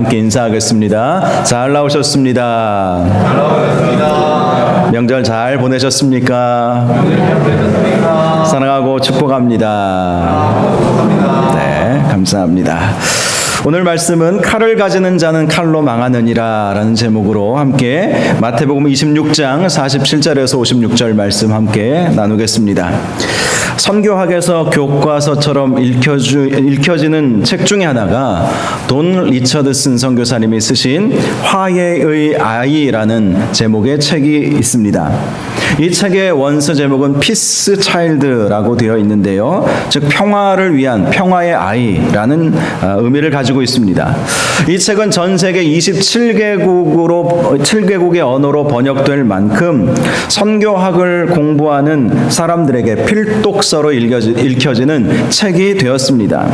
함께 인사하겠습니다. 잘 나오셨습니다. 잘 나오셨습니다. 명절 잘 보내셨습니까? 사랑하고 축복합니다. 네, 감사합니다. 오늘 말씀은 칼을 가지는 자는 칼로 망하느니라 라는 제목으로 함께 마태복음 26장 47절에서 56절 말씀 함께 나누겠습니다. 선교학에서 교과서처럼 읽혀지는 책 중에 하나가 돈 리처드슨 선교사님이 쓰신 화해의 아이라는 제목의 책이 있습니다. 이 책의 원서 제목은 피스 차일드라고 되어 있는데요. 즉 평화를 위한 평화의 아이라는 의미를 가지고 있습니다. 이 책은 전 세계 7개국의 언어로 번역될 만큼 선교학을 공부하는 사람들에게 필독서로 읽혀지는 책이 되었습니다.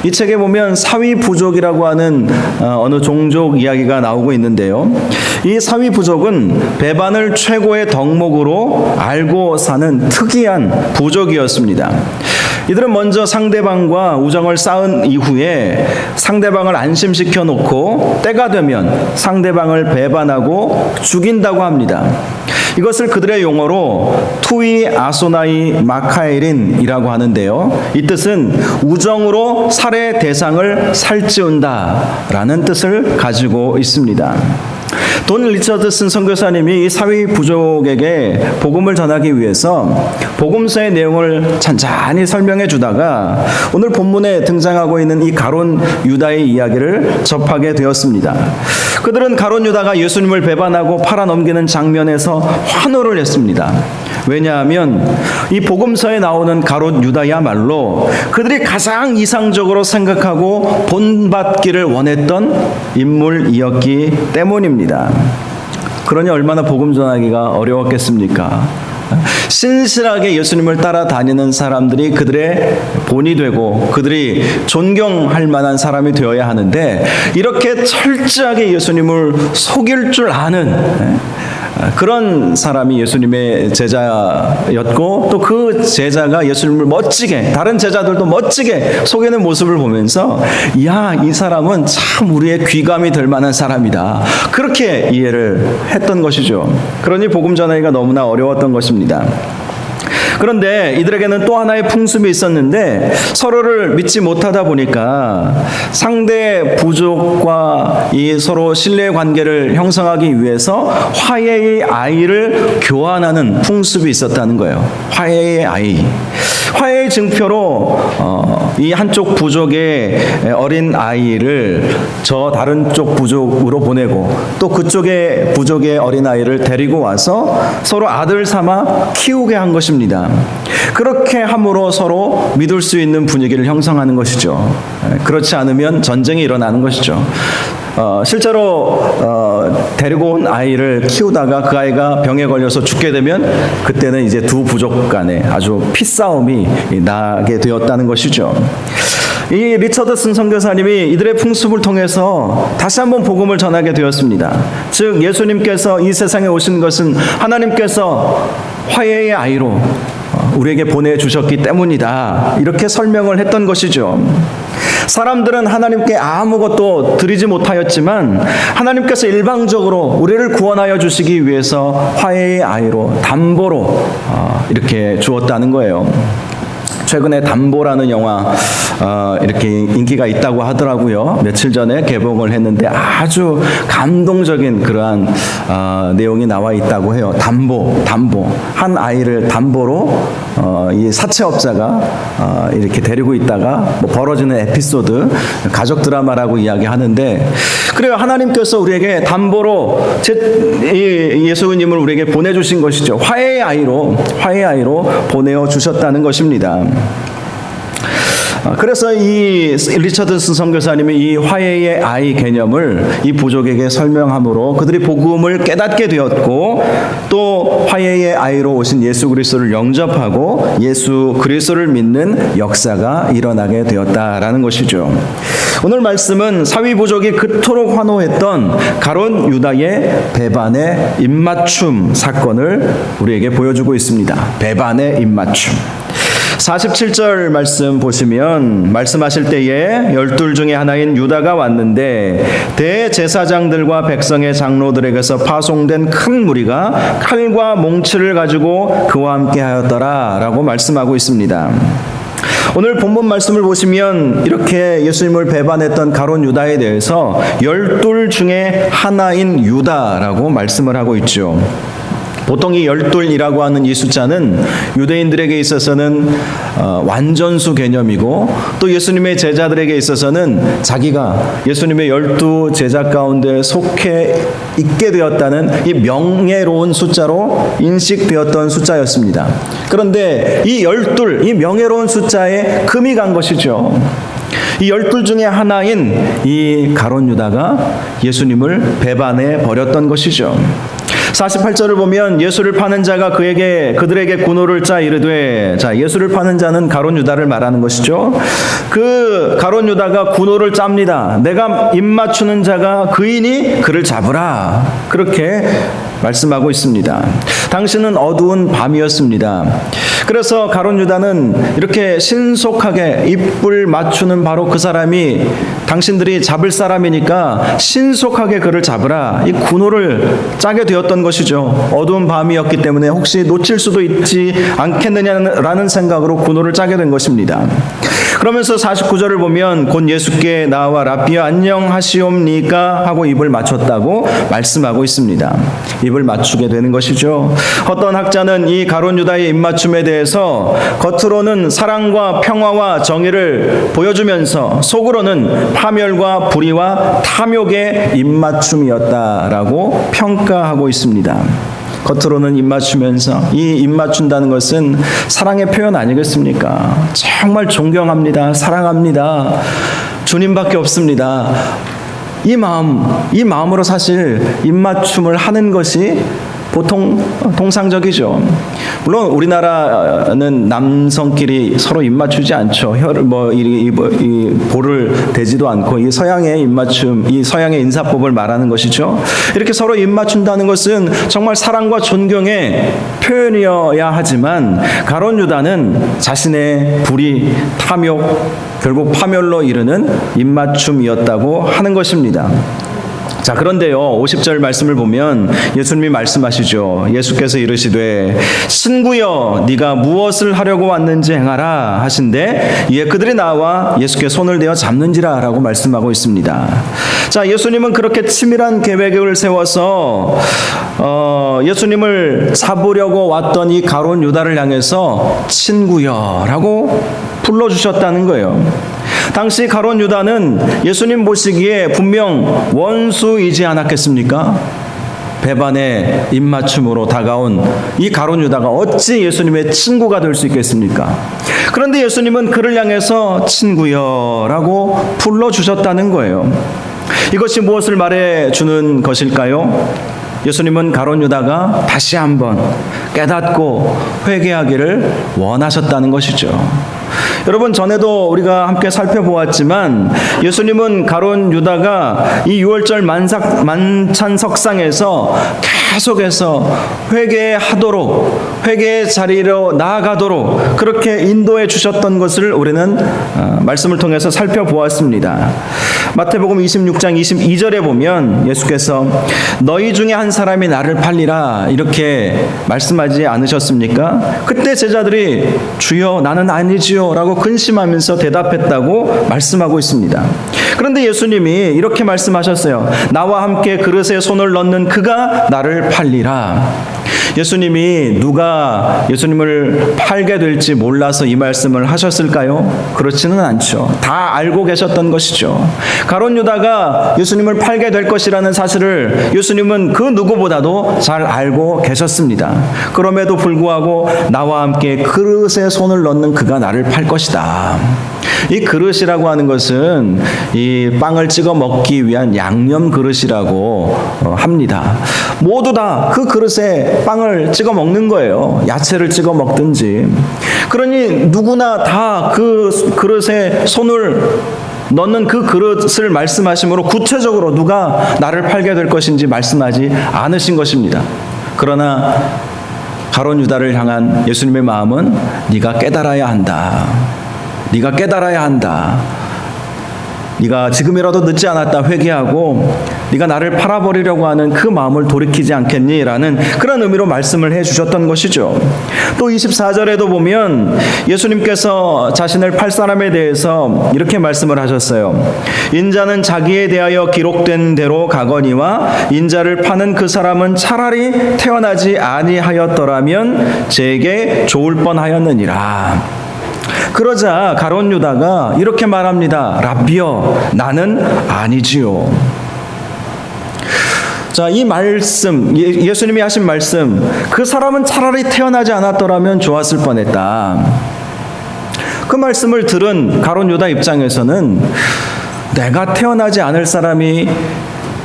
이 책에 보면 사위부족이라고 하는 어느 종족 이야기가 나오고 있는데요. 이 사위부족은 배반을 최고의 덕목으로 알고 사는 특이한 부족이었습니다. 이들은 먼저 상대방과 우정을 쌓은 이후에 상대방을 안심시켜 놓고 때가 되면 상대방을 배반하고 죽인다고 합니다. 이것을 그들의 용어로 투이 아소나이 마카에린이라고 하는데요. 이 뜻은 우정으로 살해 대상을 살찌운다라는 뜻을 가지고 있습니다. 돈 리처드슨 선교사님이 이 사위 부족에게 복음을 전하기 위해서 복음서의 내용을 찬찬히 설명해 주다가 오늘 본문에 등장하고 있는 이 가룟 유다의 이야기를 접하게 되었습니다. 그들은 가룟 유다가 예수님을 배반하고 팔아넘기는 장면에서 환호를 했습니다. 왜냐하면 이 복음서에 나오는 가룟 유다야말로 그들이 가장 이상적으로 생각하고 본받기를 원했던 인물이었기 때문입니다. 그러니 얼마나 복음 전하기가 어려웠겠습니까? 신실하게 예수님을 따라다니는 사람들이 그들의 본이 되고 그들이 존경할 만한 사람이 되어야 하는데 이렇게 철저하게 예수님을 속일 줄 아는 그런 사람이 예수님의 제자였고 또 그 제자가 예수님을 멋지게 다른 제자들도 멋지게 속이는 모습을 보면서 야, 이 사람은 참 우리의 귀감이 될 만한 사람이다. 그렇게 이해를 했던 것이죠. 그러니 복음 전하기가 너무나 어려웠던 것입니다. 그런데 이들에게는 또 하나의 풍습이 있었는데 서로를 믿지 못하다 보니까 상대 부족과 이 서로 신뢰 관계를 형성하기 위해서 화해의 아이를 교환하는 풍습이 있었다는 거예요. 화해의 아이. 화해의 증표로 이 한쪽 부족의 어린 아이를 저 다른 쪽 부족으로 보내고 또 그쪽의 부족의 어린 아이를 데리고 와서 서로 아들 삼아 키우게 한 것입니다. 그렇게 함으로 서로 믿을 수 있는 분위기를 형성하는 것이죠. 그렇지 않으면 전쟁이 일어나는 것이죠. 실제로 데리고 온 아이를 키우다가 그 아이가 병에 걸려서 죽게 되면 그때는 이제 두 부족 간에 아주 피싸움이 나게 되었다는 것이죠. 이 리처드슨 선교사님이 이들의 풍습을 통해서 다시 한번 복음을 전하게 되었습니다. 즉 예수님께서 이 세상에 오신 것은 하나님께서 화해의 아이로 우리에게 보내주셨기 때문이다. 이렇게 설명을 했던 것이죠. 사람들은 하나님께 아무것도 드리지 못하였지만 하나님께서 일방적으로 우리를 구원하여 주시기 위해서 화해의 아이로 담보로 이렇게 주었다는 거예요. 최근에 담보라는 영화 이렇게 인기가 있다고 하더라고요. 며칠 전에 개봉을 했는데 아주 감동적인 그러한 내용이 나와 있다고 해요. 담보 한 아이를 담보로 이 사채업자가 이렇게 데리고 있다가 뭐 벌어지는 에피소드 가족 드라마라고 이야기하는데 그래요. 하나님께서 우리에게 담보로 예수님을 우리에게 보내주신 것이죠. 화해의 아이로 보내어 주셨다는 것입니다. 그래서 이 리처드슨 선교사님이 이 화해의 아이 개념을 이 부족에게 설명함으로 그들이 복음을 깨닫게 되었고 또 화해의 아이로 오신 예수 그리스도를 영접하고 예수 그리스도를 믿는 역사가 일어나게 되었다라는 것이죠. 오늘 말씀은 사위 부족이 그토록 환호했던 가룟 유다의 배반의 입맞춤 사건을 우리에게 보여주고 있습니다. 배반의 입맞춤. 47절 말씀 보시면 말씀하실 때에 12 중에 하나인 유다가 왔는데 대제사장들과 백성의 장로들에게서 파송된 큰 무리가 칼과 몽치를 가지고 그와 함께 하였더라 라고 말씀하고 있습니다. 오늘 본문 말씀을 보시면 이렇게 예수님을 배반했던 가룟 유다에 대해서 12 중에 하나인 유다라고 말씀을 하고 있죠. 보통 이 12이라고 하는 이 숫자는 유대인들에게 있어서는 완전수 개념이고 또 예수님의 제자들에게 있어서는 자기가 예수님의 12 제자 가운데 속해 있게 되었다는 이 명예로운 숫자로 인식되었던 숫자였습니다. 그런데 이 12, 이 명예로운 숫자에 금이 간 것이죠. 이 12 중에 하나인 이 가룟 유다가 예수님을 배반해 버렸던 것이죠. 48절을 보면 예수를 파는 자가 그들에게 군호를 짜 이르되, 자, 예수를 파는 자는 가룟 유다를 말하는 것이죠. 그 가룟 유다가 군호를 짭니다. 내가 입 맞추는 자가 그이니 그를 잡으라. 그렇게 말씀하고 있습니다. 당시는 어두운 밤이었습니다. 그래서 가룟 유다는 이렇게 신속하게 입을 맞추는 바로 그 사람이 당신들이 잡을 사람이니까 신속하게 그를 잡으라. 이 군호를 짜게 되었던 것이죠. 어두운 밤이었기 때문에 혹시 놓칠 수도 있지 않겠느냐라는 생각으로 군호를 짜게 된 것입니다. 그러면서 49절을 보면 곧 예수께 나와 라삐야 안녕하시옵니까 하고 입을 맞췄다고 말씀하고 있습니다. 입을 맞추게 되는 것이죠. 어떤 학자는 이 가룟 유다의 입맞춤에 대해서 겉으로는 사랑과 평화와 정의를 보여주면서 속으로는 파멸과 불의와 탐욕의 입맞춤이었다라고 평가하고 있습니다. 겉으로는 입맞추면서, 이 입맞춘다는 것은 사랑의 표현 아니겠습니까? 정말 존경합니다. 사랑합니다. 주님밖에 없습니다. 이 마음으로 사실 입맞춤을 하는 것이 보통 통상적이죠. 물론 우리나라는 남성끼리 서로 입맞추지 않죠. 볼을 대지도 않고 이 서양의 입맞춤, 이 서양의 인사법을 말하는 것이죠. 이렇게 서로 입맞춘다는 것은 정말 사랑과 존경의 표현이어야 하지만 가룟 유다는 자신의 불의, 탐욕, 결국 파멸로 이르는 입맞춤이었다고 하는 것입니다. 자, 그런데요, 50절 말씀을 보면 예수님이 말씀하시죠. 예수께서 이르시되 친구여 네가 무엇을 하려고 왔는지 행하라 하신데 이에 그들이 나와 예수께 손을 대어 잡는지라 라고 말씀하고 있습니다. 자, 예수님은 그렇게 치밀한 계획을 세워서 예수님을 잡으려고 왔던 이 가룟 유다를 향해서 친구여 라고 불러주셨다는 거예요. 당시 가룟 유다는 예수님 보시기에 분명 원수이지 않았겠습니까? 배반의 입맞춤으로 다가온 이 가룟 유다가 어찌 예수님의 친구가 될 수 있겠습니까? 그런데 예수님은 그를 향해서 친구여라고 불러주셨다는 거예요. 이것이 무엇을 말해주는 것일까요? 예수님은 가룟 유다가 다시 한번 깨닫고 회개하기를 원하셨다는 것이죠. 여러분, 전에도 우리가 함께 살펴보았지만 예수님은 가룟 유다가 이 6월절 만찬 석상에서 계속해서 회개하도록, 회개의 자리로 나아가도록 그렇게 인도해 주셨던 것을 우리는 말씀을 통해서 살펴보았습니다. 마태복음 26장 22절에 보면 예수께서 너희 중에 한 사람이 나를 팔리라 이렇게 말씀하지 않으셨습니까? 그때 제자들이 주여 나는 아니지요 라고 근심하면서 대답했다고 말씀하고 있습니다. 그런데 예수님이 이렇게 말씀하셨어요. 나와 함께 그릇에 손을 넣는 그가 나를 팔리라. 예수님이 누가 예수님을 팔게 될지 몰라서 이 말씀을 하셨을까요? 그렇지는 않죠. 다 알고 계셨던 것이죠. 가룟 유다가 예수님을 팔게 될 것이라는 사실을 예수님은 그 누구보다도 잘 알고 계셨습니다. 그럼에도 불구하고 나와 함께 그릇에 손을 넣는 그가 나를 팔 것이다. 이 그릇이라고 하는 것은 이 빵을 찍어 먹기 위한 양념 그릇이라고 합니다. 모두 다 그 그릇에 빵을 찍어 먹는 거예요. 야채를 찍어 먹든지. 그러니 누구나 다 그 그릇에 손을 넣는 그 그릇을 말씀하심으로 구체적으로 누가 나를 팔게 될 것인지 말씀하지 않으신 것입니다. 그러나 가룟 유다를 향한 예수님의 마음은 네가 깨달아야 한다. 네가 깨달아야 한다. 네가 지금이라도 늦지 않았다 회개하고 네가 나를 팔아버리려고 하는 그 마음을 돌이키지 않겠니? 라는 그런 의미로 말씀을 해주셨던 것이죠. 또 24절에도 보면 예수님께서 자신을 팔 사람에 대해서 이렇게 말씀을 하셨어요. 인자는 자기에 대하여 기록된 대로 가거니와 인자를 파는 그 사람은 차라리 태어나지 아니하였더라면 제게 좋을 뻔하였느니라. 그러자 가룟 유다가 이렇게 말합니다. 라비여, 나는 아니지요. 자, 이 말씀, 예수님이 하신 말씀, 그 사람은 차라리 태어나지 않았더라면 좋았을 뻔했다. 그 말씀을 들은 가룟 유다 입장에서는 내가 태어나지 않을 사람이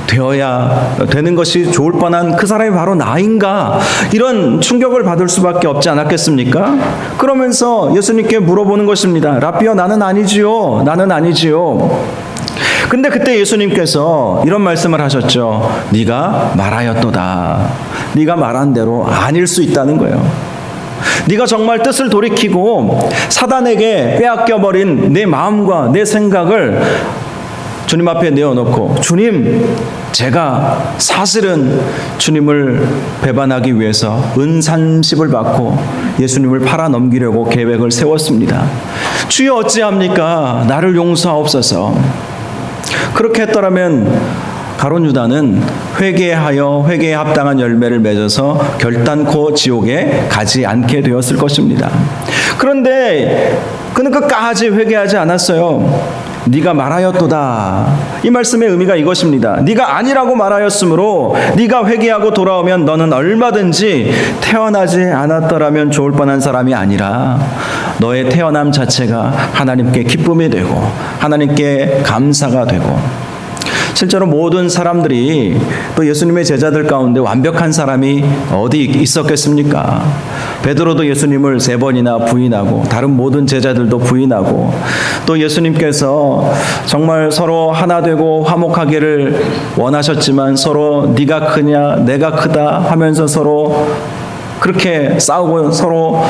되어야 되는 것이 좋을 뻔한 그 사람이 바로 나인가, 이런 충격을 받을 수밖에 없지 않았겠습니까? 그러면서 예수님께 물어보는 것입니다. 라비여, 나는 아니지요. 나는 아니지요. 근데 그때 예수님께서 이런 말씀을 하셨죠. 네가 말하였도다. 네가 말한 대로 아닐 수 있다는 거예요. 네가 정말 뜻을 돌이키고 사단에게 빼앗겨버린 내 마음과 내 생각을 주님 앞에 내어놓고, 주님, 제가 사실은 주님을 배반하기 위해서 은산십을 받고 예수님을 팔아 넘기려고 계획을 세웠습니다. 주여 어찌합니까? 나를 용서하옵소서. 그렇게 했더라면 가룟 유다는 회개하여 회개에 합당한 열매를 맺어서 결단코 지옥에 가지 않게 되었을 것입니다. 그런데 그는 끝까지 회개하지 않았어요. 네가 말하였도다. 이 말씀의 의미가 이것입니다. 네가 아니라고 말하였으므로 네가 회개하고 돌아오면 너는 얼마든지 태어나지 않았더라면 좋을 뻔한 사람이 아니라 너의 태어남 자체가 하나님께 기쁨이 되고 하나님께 감사가 되고, 실제로 모든 사람들이, 또 예수님의 제자들 가운데 완벽한 사람이 어디 있었겠습니까? 베드로도 예수님을 3번이나 부인하고 다른 모든 제자들도 부인하고, 또 예수님께서 정말 서로 하나 되고 화목하기를 원하셨지만 서로 네가 크냐 내가 크다 하면서 서로 그렇게 싸우고 서로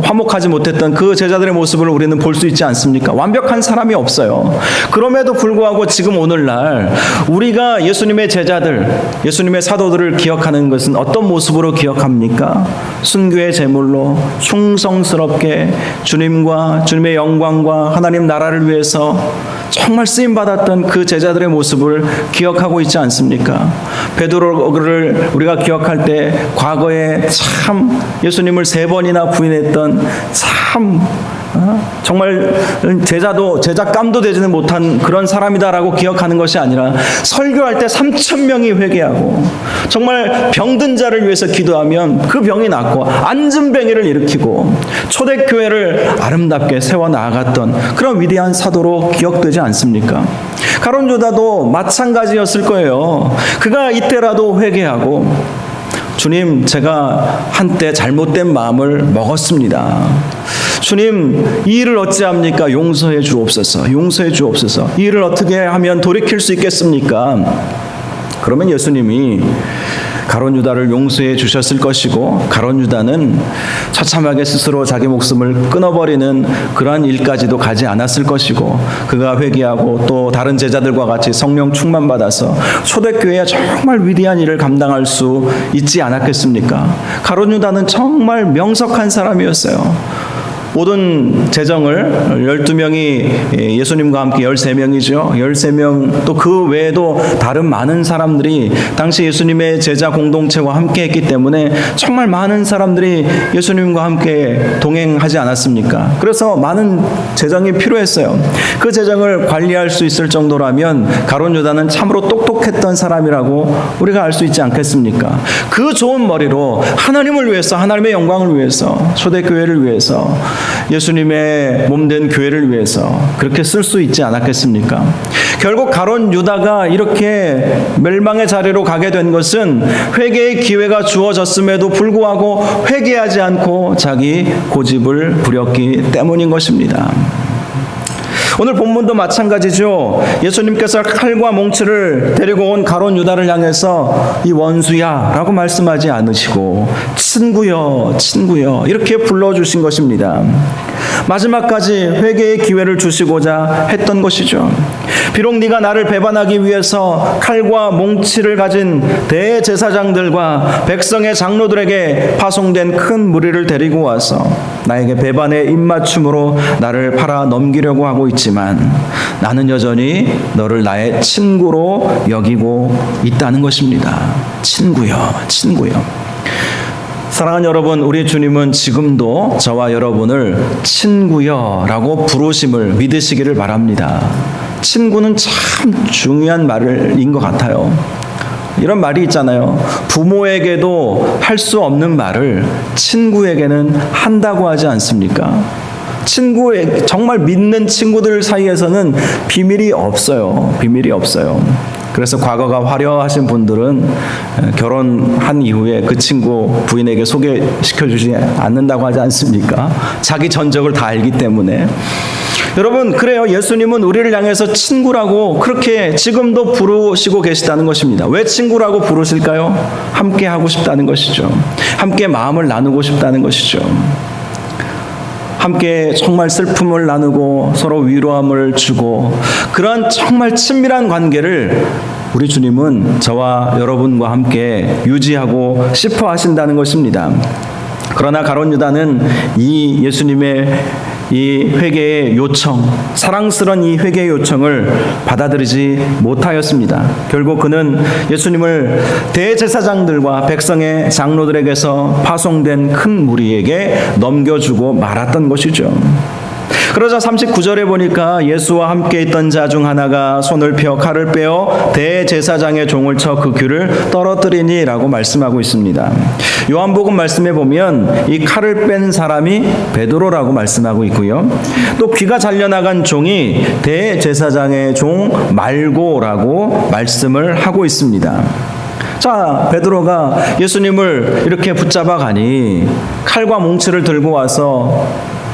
화목하지 못했던 그 제자들의 모습을 우리는 볼 수 있지 않습니까? 완벽한 사람이 없어요. 그럼에도 불구하고 지금 오늘날 우리가 예수님의 제자들, 예수님의 사도들을 기억하는 것은 어떤 모습으로 기억합니까? 순교의 제물로 충성스럽게 주님과 주님의 영광과 하나님 나라를 위해서 정말 쓰임받았던 그 제자들의 모습을 기억하고 있지 않습니까? 베드로를 우리가 기억할 때 과거에 참 예수님을 3번이나 부인했던 참 정말 제자감도 되지는 못한 그런 사람이다라고 기억하는 것이 아니라, 설교할 때 3,000명이 회개하고 정말 병든 자를 위해서 기도하면 그 병이 낫고 안진뱅이를 일으키고 초대교회를 아름답게 세워나갔던 그런 위대한 사도로 기억되지 않습니까? 가룟 유다도 마찬가지였을 거예요. 그가 이때라도 회개하고, 주님, 제가 한때 잘못된 마음을 먹었습니다. 주님, 이 일을 어찌합니까? 용서해 주옵소서. 용서해 주옵소서. 이 일을 어떻게 하면 돌이킬 수 있겠습니까? 그러면 예수님이 가룟 유다를 용서해 주셨을 것이고, 가룟 유다는 처참하게 스스로 자기 목숨을 끊어버리는 그러한 일까지도 가지 않았을 것이고, 그가 회개하고 또 다른 제자들과 같이 성령 충만받아서 초대교회에 정말 위대한 일을 감당할 수 있지 않았겠습니까? 가룟 유다는 정말 명석한 사람이었어요. 모든 재정을 12명이 예수님과 함께 13명이죠. 13명, 또 그 외에도 다른 많은 사람들이 당시 예수님의 제자 공동체와 함께 했기 때문에 정말 많은 사람들이 예수님과 함께 동행하지 않았습니까? 그래서 많은 재정이 필요했어요. 그 재정을 관리할 수 있을 정도라면 가룟 유다는 참으로 똑똑했던 사람이라고 우리가 알 수 있지 않겠습니까? 그 좋은 머리로 하나님을 위해서, 하나님의 영광을 위해서, 초대교회를 위해서, 예수님의 몸된 교회를 위해서 그렇게 쓸 수 있지 않았겠습니까? 결국 가룟 유다가 이렇게 멸망의 자리로 가게 된 것은 회개의 기회가 주어졌음에도 불구하고 회개하지 않고 자기 고집을 부렸기 때문인 것입니다. 오늘 본문도 마찬가지죠. 예수님께서 칼과 몽치를 데리고 온 가룟 유다를 향해서 이 원수야 라고 말씀하지 않으시고 친구여 친구여 이렇게 불러주신 것입니다. 마지막까지 회개의 기회를 주시고자 했던 것이죠. 비록 네가 나를 배반하기 위해서 칼과 몽치를 가진 대제사장들과 백성의 장로들에게 파송된 큰 무리를 데리고 와서 나에게 배반의 입맞춤으로 나를 팔아 넘기려고 하고 있지만 나는 여전히 너를 나의 친구로 여기고 있다는 것입니다. 친구요, 친구요. 사랑하는 여러분, 우리 주님은 지금도 저와 여러분을 친구여라고 부르심을 믿으시기를 바랍니다. 친구는 참 중요한 말인 것 같아요. 이런 말이 있잖아요. 부모에게도 할 수 없는 말을 친구에게는 한다고 하지 않습니까? 정말 믿는 친구들 사이에서는 비밀이 없어요. 비밀이 없어요. 그래서 과거가 화려하신 분들은 결혼한 이후에 그 친구 부인에게 소개시켜주지 않는다고 하지 않습니까? 자기 전적을 다 알기 때문에. 여러분, 그래요. 예수님은 우리를 향해서 친구라고 그렇게 지금도 부르시고 계시다는 것입니다. 왜 친구라고 부르실까요? 함께 하고 싶다는 것이죠. 함께 마음을 나누고 싶다는 것이죠. 함께 정말 슬픔을 나누고 서로 위로함을 주고 그런 정말 친밀한 관계를 우리 주님은 저와 여러분과 함께 유지하고 싶어 하신다는 것입니다. 그러나 가룟 유다는 이 예수님의 이 회개의 요청, 사랑스러운 이 회개의 요청을 받아들이지 못하였습니다. 결국 그는 예수님을 대제사장들과 백성의 장로들에게서 파송된 큰 무리에게 넘겨주고 말았던 것이죠. 그러자 39절에 보니까 예수와 함께 있던 자 중 하나가 손을 펴 칼을 빼어 대제사장의 종을 쳐 그 귀를 떨어뜨리니 라고 말씀하고 있습니다. 요한복음 말씀에 보면 이 칼을 뺀 사람이 베드로라고 말씀하고 있고요. 또 귀가 잘려나간 종이 대제사장의 종 말고라고 말씀을 하고 있습니다. 자, 베드로가 예수님을 이렇게 붙잡아 가니 칼과 몽치를 들고 와서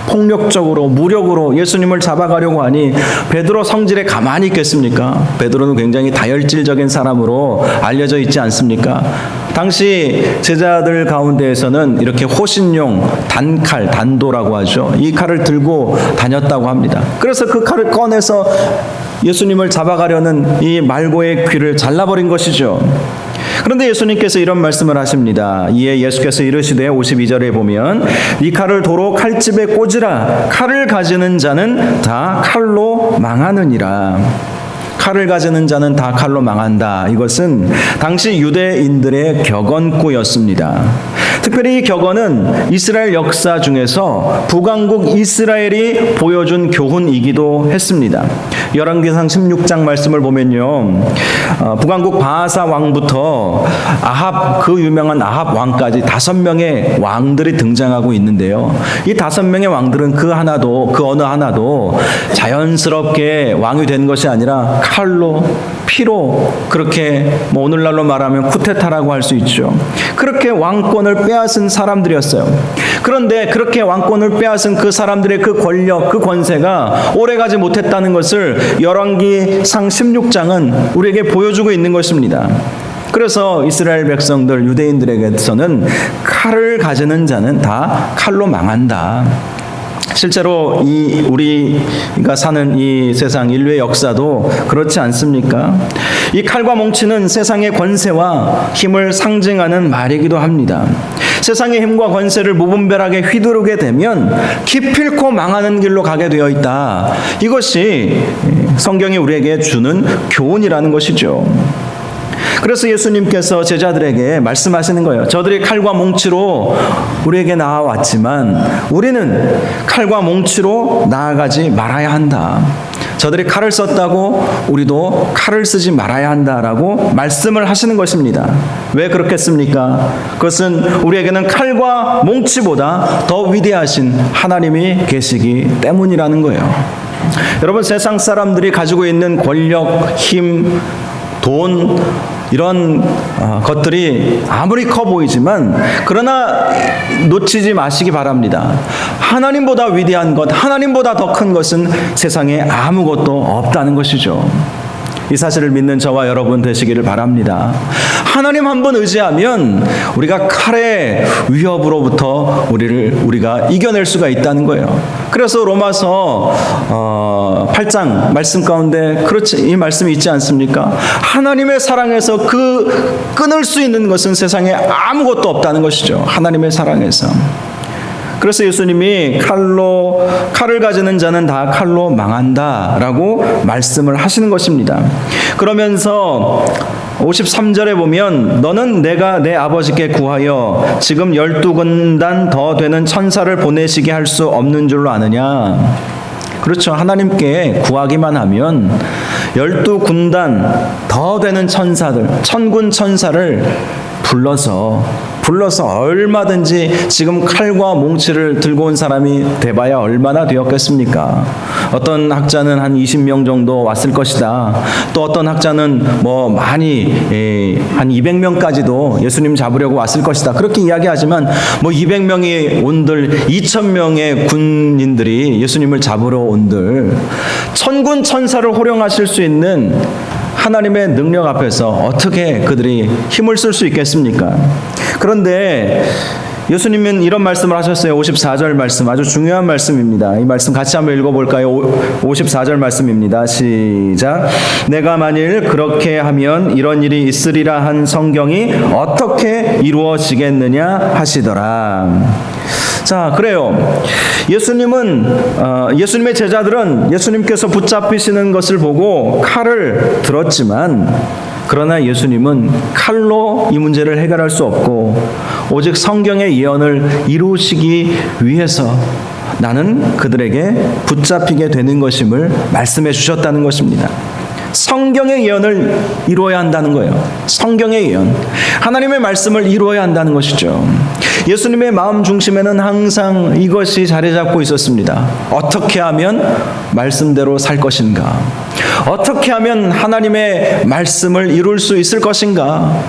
폭력적으로 무력으로 예수님을 잡아가려고 하니 베드로 성질에 가만히 있겠습니까? 베드로는 굉장히 다혈질적인 사람으로 알려져 있지 않습니까? 당시 제자들 가운데에서는 이렇게 호신용 단칼, 단도라고 하죠. 이 칼을 들고 다녔다고 합니다. 그래서 그 칼을 꺼내서 예수님을 잡아가려는 이 말고의 귀를 잘라버린 것이죠. 그런데 예수님께서 이런 말씀을 하십니다. 이에 예수께서 이르시되 52절에 보면 이 칼을 도로 칼집에 꽂으라. 칼을 가지는 자는 다 칼로 망하느니라. 칼을 가지는 자는 다 칼로 망한다. 이것은 당시 유대인들의 격언구였습니다. 특별히 이 격언은 이스라엘 역사 중에서 북왕국 이스라엘이 보여준 교훈이기도 했습니다. 열왕기상 16장 말씀을 보면요, 북왕국 바하사 왕부터 아합, 그 유명한 아합 왕까지 5명의 왕들이 등장하고 있는데요. 이 5명의 왕들은 그 어느 하나도 자연스럽게 왕이 된 것이 아니라 칼로, 피로, 그렇게 오늘날로 말하면 쿠데타라고 할 수 있죠. 그렇게 왕권을 빼앗은 사람들이었어요. 그런데 그렇게 왕권을 빼앗은 그 사람들의 그 권력, 그 권세가 오래가지 못했다는 것을 열왕기상 16장은 우리에게 보여주고 있는 것입니다. 그래서 이스라엘 백성들, 유대인들에게서는 칼을 가지는 자는 다 칼로 망한다. 실제로 우리가 사는 이 세상 인류의 역사도 그렇지 않습니까? 이 칼과 몽치는 세상의 권세와 힘을 상징하는 말이기도 합니다. 세상의 힘과 권세를 무분별하게 휘두르게 되면 기필코 망하는 길로 가게 되어 있다. 이것이 성경이 우리에게 주는 교훈이라는 것이죠. 그래서 예수님께서 제자들에게 말씀하시는 거예요. 저들이 칼과 몽치로 우리에게 나아왔지만 우리는 칼과 몽치로 나아가지 말아야 한다. 저들이 칼을 썼다고 우리도 칼을 쓰지 말아야 한다라고 말씀을 하시는 것입니다. 왜 그렇겠습니까? 그것은 우리에게는 칼과 몽치보다 더 위대하신 하나님이 계시기 때문이라는 거예요. 여러분, 세상 사람들이 가지고 있는 권력, 힘, 돈, 이런 것들이 아무리 커 보이지만 그러나 놓치지 마시기 바랍니다. 하나님보다 위대한 것, 하나님보다 더 큰 것은 세상에 아무것도 없다는 것이죠. 이 사실을 믿는 저와 여러분 되시기를 바랍니다. 하나님 한 번 의지하면 우리가 칼의 위협으로부터 우리가 이겨낼 수가 있다는 거예요. 그래서 로마서 8장 말씀 가운데 그렇지 이 말씀이 있지 않습니까? 하나님의 사랑에서 끊을 수 있는 것은 세상에 아무것도 없다는 것이죠. 하나님의 사랑에서. 그래서 예수님이 칼을 가지는 자는 다 칼로 망한다라고 말씀을 하시는 것입니다. 그러면서 53절에 보면 너는 내가 내 아버지께 구하여 지금 12군단 더 되는 천사를 보내시게 할 수 없는 줄로 아느냐. 그렇죠. 하나님께 구하기만 하면 12군단 더 되는 천사들, 천군 천사를 불러서 얼마든지 지금 칼과 몽치를 들고 온 사람이 돼봐야 얼마나 되었겠습니까? 어떤 학자는 한 20명 정도 왔을 것이다. 또 어떤 학자는 뭐 많이 한 200명까지도 예수님 잡으려고 왔을 것이다. 그렇게 이야기하지만 뭐 200명이 온들 2000명의 군인들이 예수님을 잡으러 온들 천군 천사를 호령하실 수 있는 하나님의 능력 앞에서 어떻게 그들이 힘을 쓸 수 있겠습니까? 그런데 예수님은 이런 말씀을 하셨어요. 54절 말씀, 아주 중요한 말씀입니다. 이 말씀 같이 한번 읽어볼까요? 54절 말씀입니다. 시작. 내가 만일 그렇게 하면 이런 일이 있으리라 한 성경이 어떻게 이루어지겠느냐 하시더라. 자, 그래요. 예수님의 제자들은 예수님께서 붙잡히시는 것을 보고 칼을 들었지만 그러나 예수님은 칼로 이 문제를 해결할 수 없고 오직 성경의 예언을 이루시기 위해서 나는 그들에게 붙잡히게 되는 것임을 말씀해 주셨다는 것입니다. 성경의 예언을 이루어야 한다는 거예요. 성경의 예언. 하나님의 말씀을 이루어야 한다는 것이죠. 예수님의 마음 중심에는 항상 이것이 자리 잡고 있었습니다. 어떻게 하면 말씀대로 살 것인가? 어떻게 하면 하나님의 말씀을 이룰 수 있을 것인가?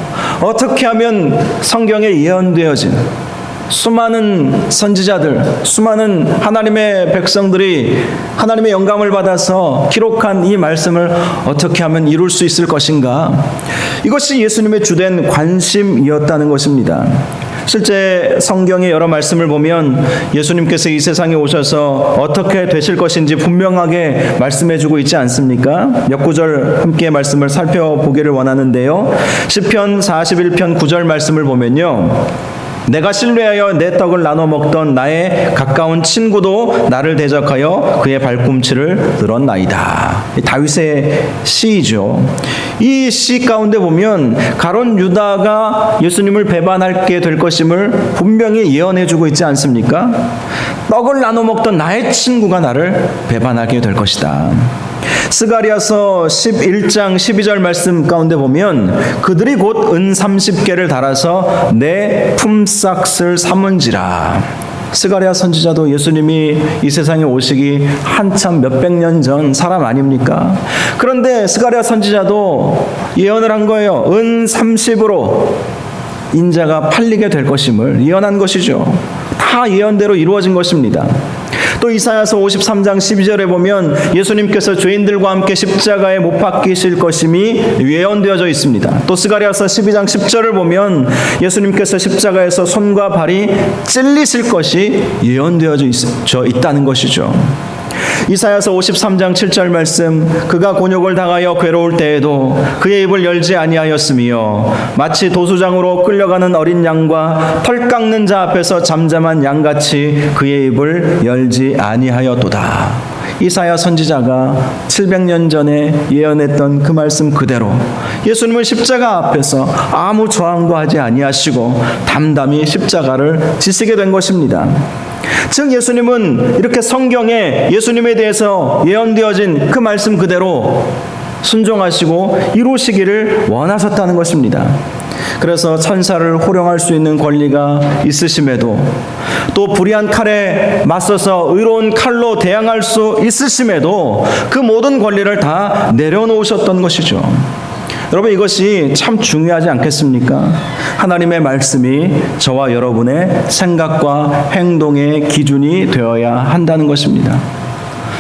어떻게 하면 성경에 예언되어진 수많은 선지자들, 수많은 하나님의 백성들이 하나님의 영감을 받아서 기록한 이 말씀을 어떻게 하면 이룰 수 있을 것인가? 이것이 예수님의 주된 관심이었다는 것입니다. 실제 성경의 여러 말씀을 보면 예수님께서 이 세상에 오셔서 어떻게 되실 것인지 분명하게 말씀해주고 있지 않습니까? 몇 구절 함께 말씀을 살펴보기를 원하는데요. 시편 41편 9절 말씀을 보면요. 내가 신뢰하여 내 떡을 나눠 먹던 나의 가까운 친구도 나를 대적하여 그의 발꿈치를 늘었나이다. 다윗의 시이죠. 이 시 가운데 보면 가룟 유다가 예수님을 배반하게 될 것임을 분명히 예언해주고 있지 않습니까? 떡을 나눠 먹던 나의 친구가 나를 배반하게 될 것이다. 스가랴서 11장 12절 말씀 가운데 보면 그들이 곧 은 30개를 달아서 내 품삯을 삼은지라. 스가랴 선지자도 예수님이 이 세상에 오시기 한참 몇백 년 전 사람 아닙니까? 그런데 스가랴 선지자도 예언을 한 거예요. 은 30으로 인자가 팔리게 될 것임을 예언한 것이죠. 다 예언대로 이루어진 것입니다. 또 이사야서 53장 12절에 보면 예수님께서 죄인들과 함께 십자가에 못 박히실 것임이 예언되어져 있습니다. 또 스가랴서 12장 10절을 보면 예수님께서 십자가에서 손과 발이 찔리실 것이 예언되어져 있다는 것이죠. 이사야서 53장 7절 말씀, 그가 곤욕을 당하여 괴로울 때에도 그의 입을 열지 아니하였으며 마치 도수장으로 끌려가는 어린 양과 털 깎는 자 앞에서 잠잠한 양같이 그의 입을 열지 아니하였도다. 이사야 선지자가 700년 전에 예언했던 그 말씀 그대로 예수님은 십자가 앞에서 아무 저항도 하지 아니하시고 담담히 십자가를 지시게 된 것입니다. 즉 예수님은 이렇게 성경에 예수님에 대해서 예언되어진 그 말씀 그대로 순종하시고 이루시기를 원하셨다는 것입니다. 그래서 천사를 호령할 수 있는 권리가 있으심에도 또 불의한 칼에 맞서서 의로운 칼로 대항할 수 있으심에도 그 모든 권리를 다 내려놓으셨던 것이죠. 여러분, 이것이 참 중요하지 않겠습니까? 하나님의 말씀이 저와 여러분의 생각과 행동의 기준이 되어야 한다는 것입니다.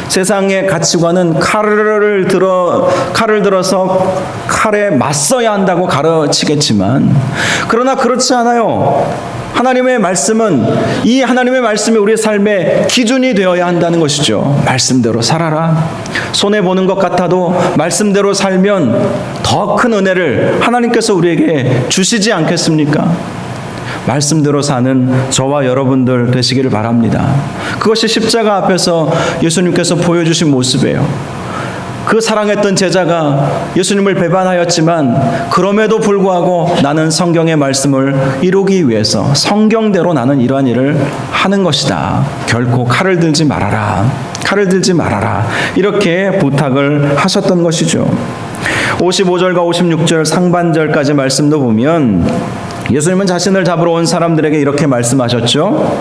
세상의 가치관은 칼을 들어서 칼에 맞서야 한다고 가르치겠지만, 그러나 그렇지 않아요. 하나님의 말씀은, 이 하나님의 말씀이 우리의 삶의 기준이 되어야 한다는 것이죠. 말씀대로 살아라. 손해보는 것 같아도 말씀대로 살면 더 큰 은혜를 하나님께서 우리에게 주시지 않겠습니까? 말씀대로 사는 저와 여러분들 되시기를 바랍니다. 그것이 십자가 앞에서 예수님께서 보여주신 모습이에요. 그 사랑했던 제자가 예수님을 배반하였지만 그럼에도 불구하고 나는 성경의 말씀을 이루기 위해서 성경대로 나는 이러한 일을 하는 것이다. 결코 칼을 들지 말아라. 칼을 들지 말아라. 이렇게 부탁을 하셨던 것이죠. 55절과 56절 상반절까지 말씀도 보면 예수님은 자신을 잡으러 온 사람들에게 이렇게 말씀하셨죠.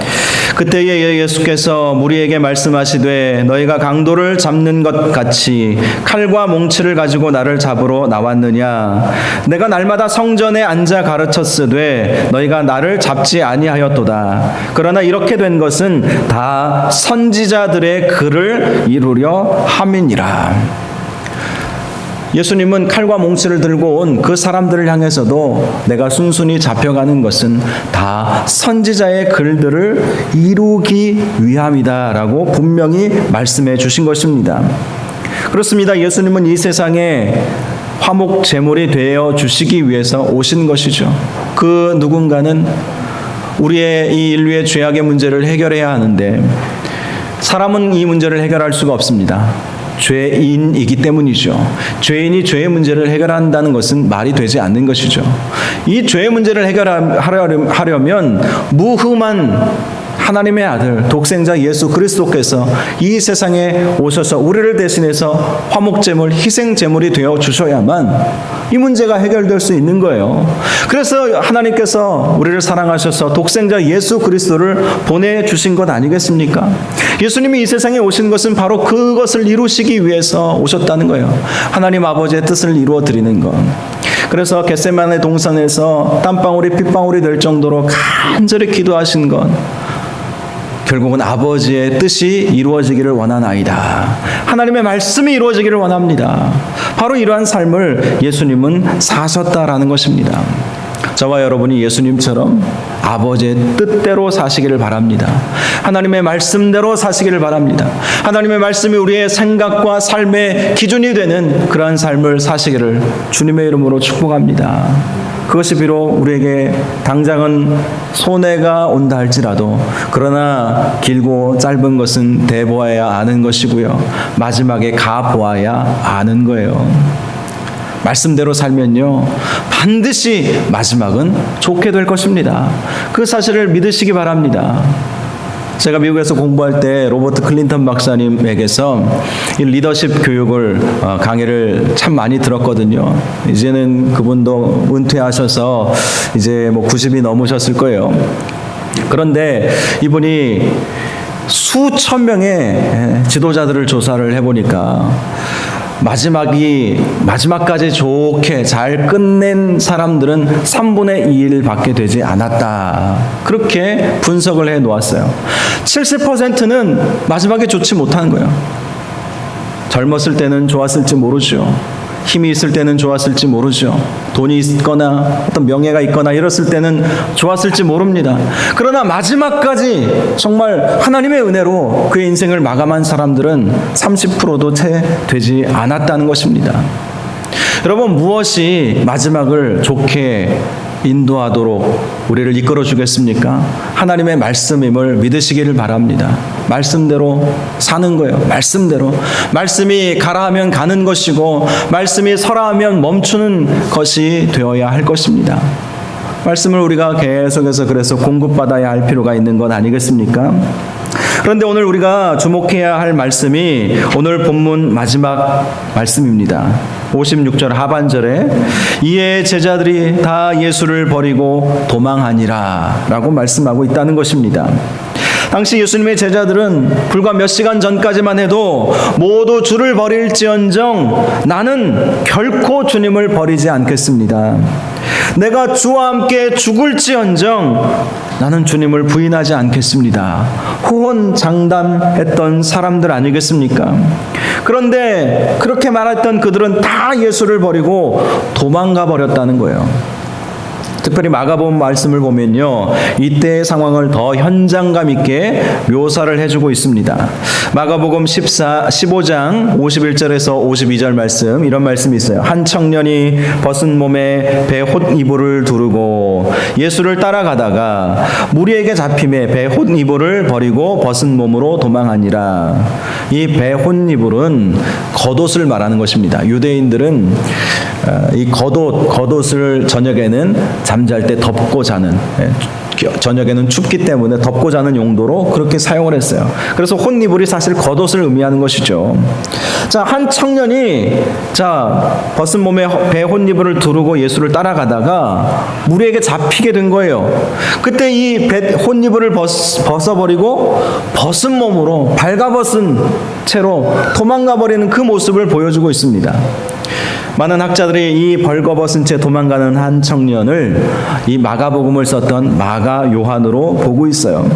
그때에 예수께서 무리에게 말씀하시되 너희가 강도를 잡는 것 같이 칼과 몽치를 가지고 나를 잡으러 나왔느냐. 내가 날마다 성전에 앉아 가르쳤으되 너희가 나를 잡지 아니하였도다. 그러나 이렇게 된 것은 다 선지자들의 글을 이루려 함이니라. 예수님은 칼과 몽치를 들고 온 그 사람들을 향해서도 내가 순순히 잡혀가는 것은 다 선지자의 글들을 이루기 위함이다라고 분명히 말씀해 주신 것입니다. 그렇습니다. 예수님은 이 세상에 화목 제물이 되어 주시기 위해서 오신 것이죠. 그 누군가는 우리의 이 인류의 죄악의 문제를 해결해야 하는데 사람은 이 문제를 해결할 수가 없습니다. 죄인이기 때문이죠. 죄인이 죄의 문제를 해결한다는 것은 말이 되지 않는 것이죠. 이 죄의 문제를 해결하려면 무흠한 하나님의 아들 독생자 예수 그리스도께서 이 세상에 오셔서 우리를 대신해서 화목제물, 희생제물이 되어 주셔야만 이 문제가 해결될 수 있는 거예요. 그래서 하나님께서 우리를 사랑하셔서 독생자 예수 그리스도를 보내주신 것 아니겠습니까? 예수님이 이 세상에 오신 것은 바로 그것을 이루시기 위해서 오셨다는 거예요. 하나님 아버지의 뜻을 이루어 드리는 것. 그래서 겟세마네 동산에서 땀방울이 핏방울이 될 정도로 간절히 기도하신 것, 결국은 아버지의 뜻이 이루어지기를 원하나이다. 하나님의 말씀이 이루어지기를 원합니다. 바로 이러한 삶을 예수님은 사셨다라는 것입니다. 저와 여러분이 예수님처럼 아버지의 뜻대로 사시기를 바랍니다. 하나님의 말씀대로 사시기를 바랍니다. 하나님의 말씀이 우리의 생각과 삶의 기준이 되는 그러한 삶을 사시기를 주님의 이름으로 축복합니다. 그것이 비록 우리에게 당장은 손해가 온다 할지라도 그러나 길고 짧은 것은 대보아야 아는 것이고요. 마지막에 가보아야 아는 거예요. 말씀대로 살면요 반드시 마지막은 좋게 될 것입니다. 그 사실을 믿으시기 바랍니다. 제가 미국에서 공부할 때 로버트 클린턴 박사님에게서 이 리더십 교육을 강의를 참 많이 들었거든요. 이제는 그분도 은퇴하셔서 이제 뭐 90이 넘으셨을 거예요. 그런데 이분이 수천 명의 지도자들을 조사를 해보니까 마지막까지 좋게 잘 끝낸 사람들은 3분의 2를 되지 않았다. 그렇게 분석을 해 놓았어요. 70%는 마지막에 좋지 못한 거예요. 젊었을 때는 좋았을지 모르죠. 힘이 있을 때는 좋았을지 모르죠. 돈이 있거나 어떤 명예가 있거나 이랬을 때는 좋았을지 모릅니다. 그러나 마지막까지 정말 하나님의 은혜로 그의 인생을 마감한 사람들은 30%도 채 되지 않았다는 것입니다. 여러분, 무엇이 마지막을 좋게 인도하도록 우리를 이끌어 주겠습니까? 하나님의 말씀임을 믿으시기를 바랍니다. 말씀대로 사는 거예요. 말씀대로. 말씀이 가라 하면 가는 것이고 말씀이 서라 하면 멈추는 것이 되어야 할 것입니다. 말씀을 우리가 계속해서 그래서 공급받아야 할 필요가 있는 것 아니겠습니까? 그런데 오늘 우리가 주목해야 할 말씀이 오늘 본문 마지막 말씀입니다. 56절 하반절에 이에 제자들이 다 예수를 버리고 도망하니라 라고 말씀하고 있다는 것입니다. 당시 예수님의 제자들은 불과 몇 시간 전까지만 해도 모두 주를 버릴지언정 나는 결코 주님을 버리지 않겠습니다. 내가 주와 함께 죽을지언정 나는 주님을 부인하지 않겠습니다. 호언장담했던 사람들 아니겠습니까? 그런데 그렇게 말했던 그들은 다 예수를 버리고 도망가 버렸다는 거예요. 특별히 마가복음 말씀을 보면요, 이때의 상황을 더 현장감 있게 묘사를 해주고 있습니다. 마가복음 15장 51절에서 52절 말씀, 이런 말씀이 있어요. 한 청년이 벗은 몸에 배 홑이불을 두르고 예수를 따라가다가 무리에게 잡힘에 배 홑이불을 버리고 벗은 몸으로 도망하니라. 이 배 홑이불은 겉옷을 말하는 것입니다. 유대인들은 이 겉옷을 저녁에는 잠잘 때 덮고 자는, 저녁에는 춥기 때문에 덮고 자는 용도로 그렇게 사용을 했어요. 그래서 홑이불이 사실 겉옷을 의미하는 것이죠. 자, 한 청년이 벗은 몸에 배 홑이불을 두르고 예수를 따라가다가 무리에게 잡히게 된 거예요. 그때 이 배 홑이불을 벗어버리고 벗은 몸으로, 발가벗은 채로 도망가 버리는 그 모습을 보여주고 있습니다. 많은 학자들이 이 벌거벗은 채 도망가는 한 청년을 이 마가복음을 썼던 마가 요한으로 보고 있어요.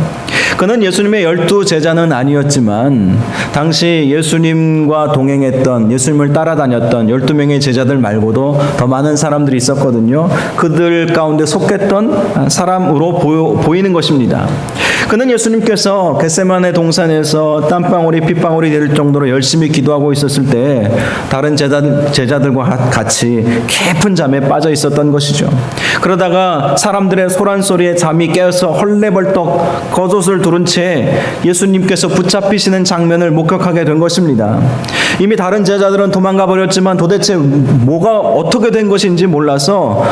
그는 예수님의 12 제자는 아니었지만 당시 예수님과 동행했던, 예수님을 따라다녔던 12명의 제자들 말고도 더 많은 사람들이 있었거든요. 그들 가운데 속했던 사람으로 보이는 것입니다. 그는 예수님께서 겟세마네 동산에서 땀방울이 핏방울이 될 정도로 열심히 기도하고 있었을 때 다른 제자들과 같이 깊은 잠에 빠져 있었던 것이죠. 그러다가 사람들의 소란소리에 잠이 깨어서 헐레벌떡 겉옷을 두른 채 예수님께서 붙잡히시는 장면을 목격하게 된 것입니다. 이미 다른 제자들은 도망가 버렸지만 도대체 뭐가 어떻게 된 것인지 몰라서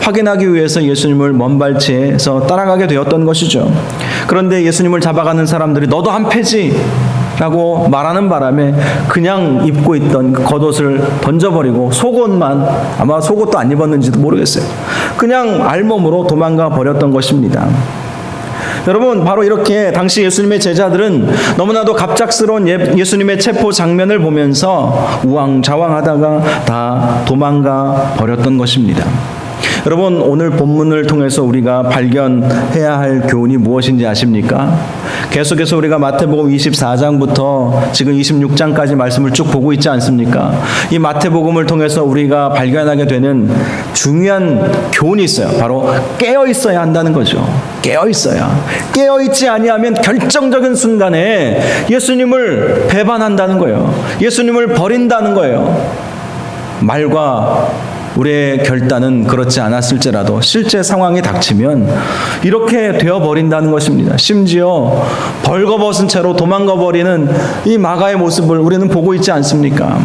확인하기 위해서 예수님을 먼발치에서 따라가게 되었던 것이죠. 그런데 예수님을 잡아가는 사람들이 너도 한패지 라고 말하는 바람에 그냥 입고 있던 그 겉옷을 던져버리고 속옷만, 아마 속옷도 안 입었는지도 모르겠어요, 그냥 알몸으로 도망가 버렸던 것입니다. 여러분, 바로 이렇게 당시 예수님의 제자들은 너무나도 갑작스러운 예수님의 체포 장면을 보면서 우왕좌왕하다가 다 도망가 버렸던 것입니다. 여러분, 오늘 본문을 통해서 우리가 발견해야 할 교훈이 무엇인지 아십니까? 계속해서 우리가 마태복음 24장부터 지금 26장까지 말씀을 쭉 보고 있지 않습니까? 이 마태복음을 통해서 우리가 발견하게 되는 중요한 교훈이 있어요. 바로 깨어 있어야 한다는 거죠. 깨어 있어야. 깨어 있지 아니하면 결정적인 순간에 예수님을 배반한다는 거예요. 예수님을 버린다는 거예요. 말과 우리의 결단은 그렇지 않았을지라도 실제 상황이 닥치면 이렇게 되어버린다는 것입니다. 심지어 벌거벗은 채로 도망가버리는 이 마가의 모습을 우리는 보고 있지 않습니까?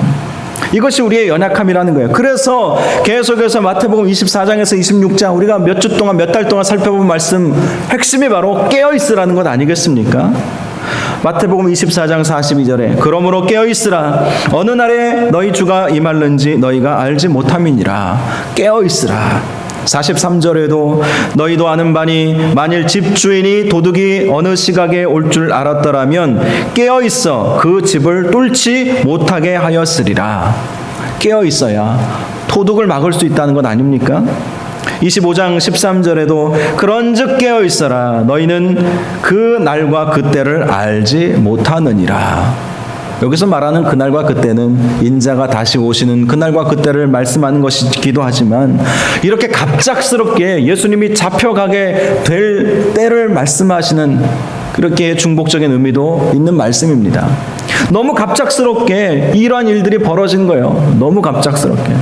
이것이 우리의 연약함이라는 거예요. 그래서 계속해서 마태복음 24장에서 26장 우리가 몇 주 동안, 몇 달 동안 살펴본 말씀 핵심이 바로 깨어있으라는 것 아니겠습니까? 마태복음 24장 42절에 그러므로 깨어있으라, 어느 날에 너희 주가 임할는지 너희가 알지 못함이니라. 깨어있으라. 43절에도 너희도 아는 바니 만일 집주인이 도둑이 어느 시각에 올 줄 알았더라면 깨어있어 그 집을 뚫지 못하게 하였으리라. 깨어있어야 도둑을 막을 수 있다는 것 아닙니까? 25장 13절에도 그런즉 깨어있어라, 너희는 그 날과 그때를 알지 못하느니라. 여기서 말하는 그날과 그때는 인자가 다시 오시는 그날과 그때를 말씀하는 것이기도 하지만 이렇게 갑작스럽게 예수님이 잡혀가게 될 때를 말씀하시는 그렇게 중복적인 의미도 있는 말씀입니다. 너무 갑작스럽게 이러한 일들이 벌어진 거예요. 너무 갑작스럽게.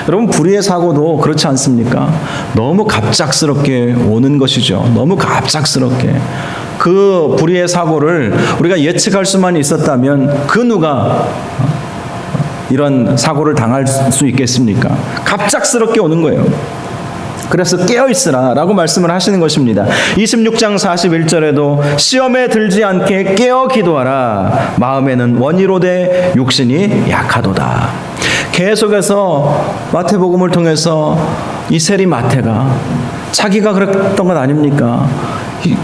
여러분, 불의의 사고도 그렇지 않습니까? 너무 갑작스럽게 오는 것이죠. 너무 갑작스럽게. 그 불의의 사고를 우리가 예측할 수만 있었다면 그 누가 이런 사고를 당할 수 있겠습니까? 갑작스럽게 오는 거예요. 그래서 깨어있으라 라고 말씀을 하시는 것입니다. 26장 41절에도 시험에 들지 않게 깨어 기도하라, 마음에는 원이로되 육신이 약하도다. 계속해서 마태복음을 통해서 이 세리 마태가 자기가 그랬던 것 아닙니까?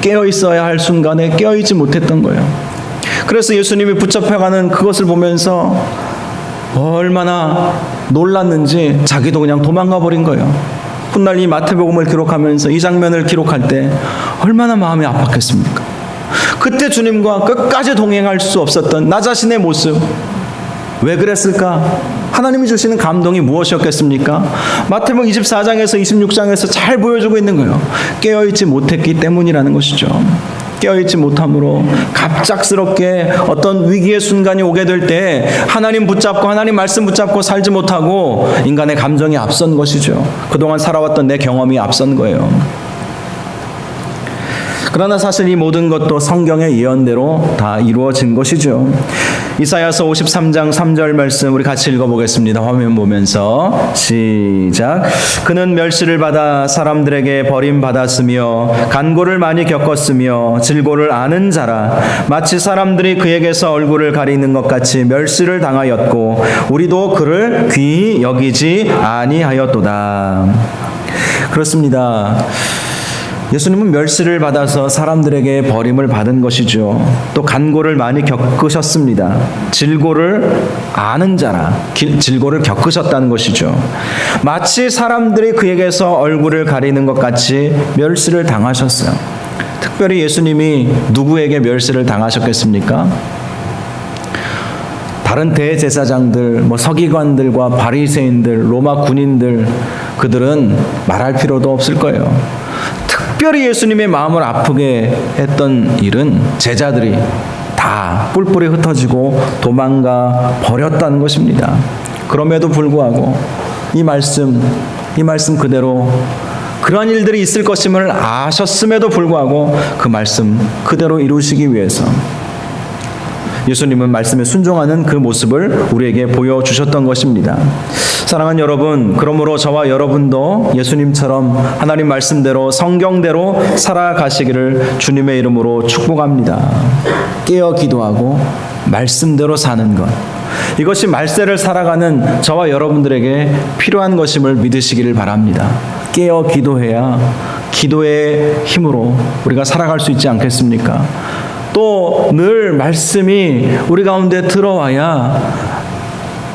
깨어 있어야 할 순간에 깨어 있지 못했던 거예요. 그래서 예수님이 붙잡혀가는 그것을 보면서 얼마나 놀랐는지 자기도 그냥 도망가 버린 거예요. 훗날 이 마태복음을 기록하면서 이 장면을 기록할 때 얼마나 마음이 아팠겠습니까? 그때 주님과 끝까지 동행할 수 없었던 나 자신의 모습, 왜 그랬을까? 하나님이 주시는 감동이 무엇이었겠습니까? 마태복음 24장에서 26장에서 잘 보여주고 있는 거예요. 깨어있지 못했기 때문이라는 것이죠. 깨어있지 못함으로 갑작스럽게 어떤 위기의 순간이 오게 될 때 하나님 붙잡고 하나님 말씀 붙잡고 살지 못하고 인간의 감정이 앞선 것이죠. 그동안 살아왔던 내 경험이 앞선 거예요. 그러나 사실 이 모든 것도 성경의 예언대로 다 이루어진 것이죠. 이사야서 53장 3절 말씀 우리 같이 읽어보겠습니다. 화면 보면서 시작. 그는 멸시를 받아 사람들에게 버림받았으며 간고를 많이 겪었으며 질고를 아는 자라. 마치 사람들이 그에게서 얼굴을 가리는 것 같이 멸시를 당하였고 우리도 그를 귀히 여기지 아니하였도다. 그렇습니다. 예수님은 멸시를 받아서 사람들에게 버림을 받은 것이죠. 또 간고를 많이 겪으셨습니다. 질고를 아는 자라. 질고를 겪으셨다는 것이죠. 마치 사람들이 그에게서 얼굴을 가리는 것 같이 멸시를 당하셨어요. 특별히 예수님이 누구에게 멸시를 당하셨겠습니까? 다른 대제사장들, 서기관들과 바리새인들, 로마 군인들, 그들은 말할 필요도 없을 거예요. 특별히 예수님의 마음을 아프게 했던 일은 제자들이 다 뿔뿔이 흩어지고 도망가 버렸다는 것입니다. 그럼에도 불구하고 이 말씀 그대로 그러한 일들이 있을 것임을 아셨음에도 불구하고 그 말씀 그대로 이루시기 위해서 예수님은 말씀에 순종하는 그 모습을 우리에게 보여주셨던 것입니다. 사랑하는 여러분, 그러므로 저와 여러분도 예수님처럼 하나님 말씀대로 성경대로 살아가시기를 주님의 이름으로 축복합니다. 깨어 기도하고 말씀대로 사는 것, 이것이 말세를 살아가는 저와 여러분들에게 필요한 것임을 믿으시기를 바랍니다. 깨어 기도해야 기도의 힘으로 우리가 살아갈 수 있지 않겠습니까? 또 늘 말씀이 우리 가운데 들어와야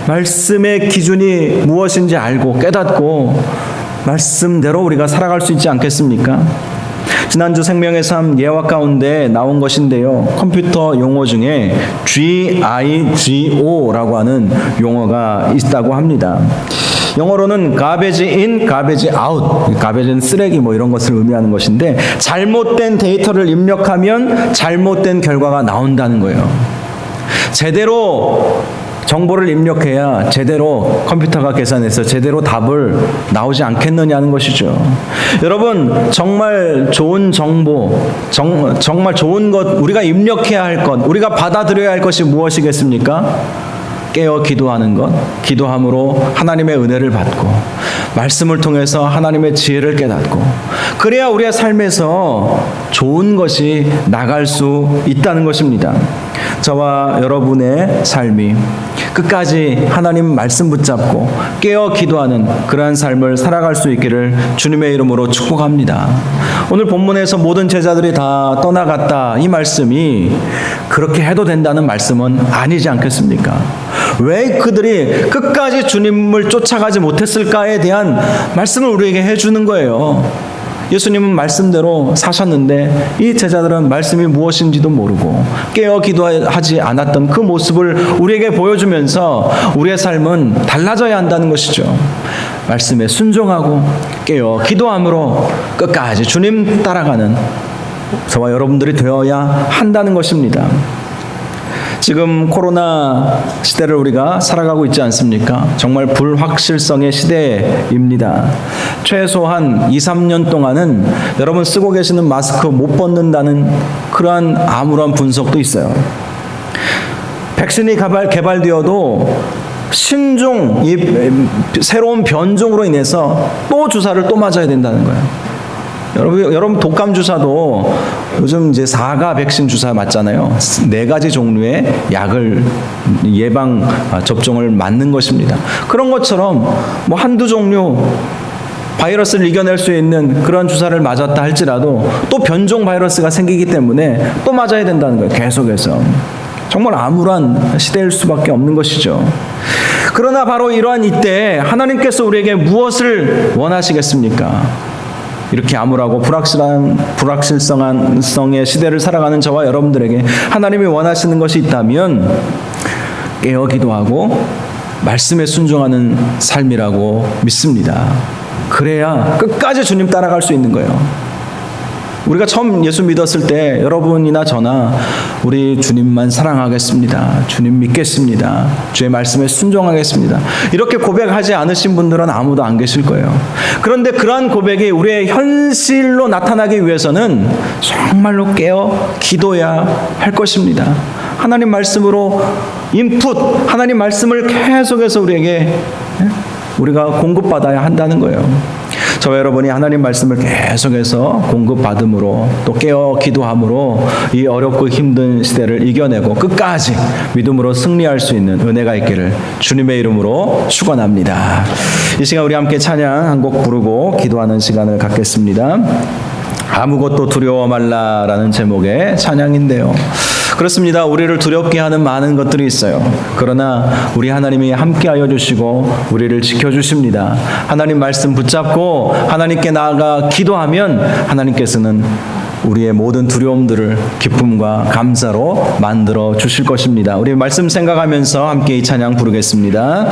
말씀의 기준이 무엇인지 알고 깨닫고 말씀대로 우리가 살아갈 수 있지 않겠습니까? 지난주 생명의 삶 예화 가운데 나온 것인데요. 컴퓨터 용어 중에 GIGO라고 하는 용어가 있다고 합니다. 영어로는 garbage in, garbage out, garbage는 쓰레기 이런 것을 의미하는 것인데 잘못된 데이터를 입력하면 잘못된 결과가 나온다는 거예요. 제대로 정보를 입력해야 제대로 컴퓨터가 계산해서 제대로 답을 나오지 않겠느냐는 것이죠. 여러분, 정말 좋은 정보, 정말 좋은 것, 우리가 입력해야 할 것, 우리가 받아들여야 할 것이 무엇이겠습니까? 깨어 기도하는 것, 기도함으로 하나님의 은혜를 받고 말씀을 통해서 하나님의 지혜를 깨닫고 그래야 우리의 삶에서 좋은 것이 나갈 수 있다는 것입니다. 저와 여러분의 삶이 끝까지 하나님 말씀 붙잡고 깨어 기도하는 그러한 삶을 살아갈 수 있기를 주님의 이름으로 축복합니다. 오늘 본문에서 모든 제자들이 다 떠나갔다, 이 말씀이 그렇게 해도 된다는 말씀은 아니지 않겠습니까? 왜 그들이 끝까지 주님을 쫓아가지 못했을까에 대한 말씀을 우리에게 해주는 거예요. 예수님은 말씀대로 사셨는데 이 제자들은 말씀이 무엇인지도 모르고 깨어 기도하지 않았던 그 모습을 우리에게 보여주면서 우리의 삶은 달라져야 한다는 것이죠. 말씀에 순종하고 깨어 기도함으로 끝까지 주님 따라가는 저와 여러분들이 되어야 한다는 것입니다. 지금 코로나 시대를 우리가 살아가고 있지 않습니까? 정말 불확실성의 시대입니다. 최소한 2, 3년 동안은 여러분 쓰고 계시는 마스크 못 벗는다는 그러한 아무런 분석도 있어요. 백신이 개발되어도 신종, 이 새로운 변종으로 인해서 또 주사를 또 맞아야 된다는 거예요. 여러분 독감 주사도 요즘 이제 4가 백신 주사 맞잖아요. 4가지 종류의 약을 예방 접종을 맞는 것입니다. 그런 것처럼 한두 종류 바이러스를 이겨낼 수 있는 그런 주사를 맞았다 할지라도 또 변종 바이러스가 생기기 때문에 또 맞아야 된다는 거예요. 계속해서. 정말 암울한 시대일 수밖에 없는 것이죠. 그러나 바로 이러한 이때 하나님께서 우리에게 무엇을 원하시겠습니까? 이렇게 암울하고 불확실성의 시대를 살아가는 저와 여러분들에게 하나님이 원하시는 것이 있다면 깨어 기도하고 말씀에 순종하는 삶이라고 믿습니다. 그래야 끝까지 주님 따라갈 수 있는 거예요. 우리가 처음 예수 믿었을 때 여러분이나 저나 우리 주님만 사랑하겠습니다. 주님 믿겠습니다. 주의 말씀에 순종하겠습니다. 이렇게 고백하지 않으신 분들은 아무도 안 계실 거예요. 그런데 그러한 고백이 우리의 현실로 나타나기 위해서는 정말로 깨어 기도해야 할 것입니다. 하나님 말씀으로 인풋, 하나님 말씀을 계속해서 우리가 공급받아야 한다는 거예요. 저와 여러분이 하나님 말씀을 계속해서 공급받음으로 또 깨어 기도함으로 이 어렵고 힘든 시대를 이겨내고 끝까지 믿음으로 승리할 수 있는 은혜가 있기를 주님의 이름으로 축원합니다. 이 시간 우리 함께 찬양 한 곡 부르고 기도하는 시간을 갖겠습니다. 아무것도 두려워 말라라는 제목의 찬양인데요. 그렇습니다. 우리를 두렵게 하는 많은 것들이 있어요. 그러나 우리 하나님이 함께하여 주시고 우리를 지켜주십니다. 하나님 말씀 붙잡고 하나님께 나아가 기도하면 하나님께서는 우리의 모든 두려움들을 기쁨과 감사로 만들어 주실 것입니다. 우리 말씀 생각하면서 함께 이 찬양 부르겠습니다.